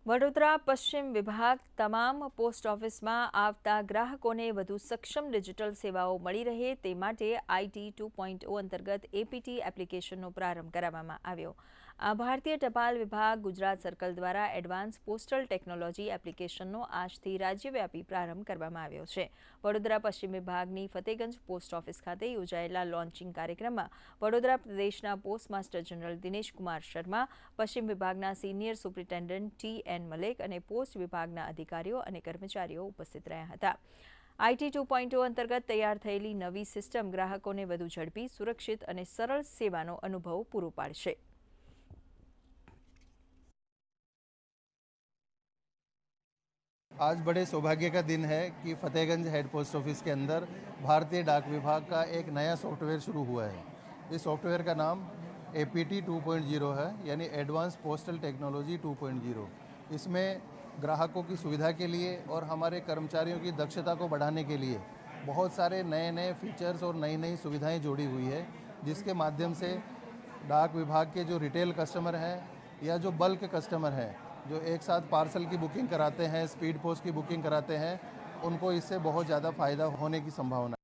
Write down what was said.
વડોદરા પશ્ચિમ વિભાગ તમામ પોસ્ટ ઓફિસમાં આવતા ગ્રાહકોને વધુ સક્ષમ ડિજિટલ સેવાઓ મળી રહે તે માટે IT 2.0 અંતર્ગત APT એપ્લિકેશનનો પ્રારંભ કરાવવામાં આવ્યો। આ ભારતીય ટપાલ વિભાગ ગુજરાત સર્કલ દ્વારા એડવાન્સ પોસ્ટલ ટેકનોલોજી એપ્લિકેશનનો આજથી રાજ્યવ્યાપી પ્રારંભ કરવામાં આવ્યો છે। વડોદરા પશ્ચિમ વિભાગની ફતેગંજ પોસ્ટ ઓફિસ ખાતે યોજાયેલા લોન્ચિંગ કાર્યક્રમમાં વડોદરા પ્રદેશના post master general Dinesh Kumar Sharma, પશ્ચિમ વિભાગના સિનિયર સુપ્રિન્ટેન્ડન્ટ TN મલેક અને પોસ્ટ વિભાગના અધિકારીઓ અને કર્મચારીઓ ઉપસ્થિત રહ્યા હતા। IT 2.0 અંતર્ગત તૈયાર થયેલી નવી સિસ્ટમ ગ્રાહકોને વધુ ઝડપી, સુરક્ષિત અને સરળ સેવાનો અનુભવ પૂરો પાડશે। आज बड़े सौभाग्य का दिन है कि फतेहगंज हेड पोस्ट ऑफिस के अंदर भारतीय डाक विभाग का एक नया सॉफ्टवेयर शुरू हुआ है। इस सॉफ्टवेयर का नाम APT 2.0 है, यानी एडवांस पोस्टल टेक्नोलॉजी 2.0। इसमें ग्राहकों की सुविधा के लिए और हमारे कर्मचारियों की दक्षता को बढ़ाने के लिए बहुत सारे नए नए फीचर्स और नई नई सुविधाएं जोड़ी हुई है, जिसके माध्यम से डाक विभाग के जो रिटेल कस्टमर हैं या जो बल्क कस्टमर हैं, जो एक साथ पार्सल की बुकिंग कराते हैं, स्पीड पोस्ट की बुकिंग कराते हैं, उनको इससे बहुत ज़्यादा फ़ायदा होने की संभावना है।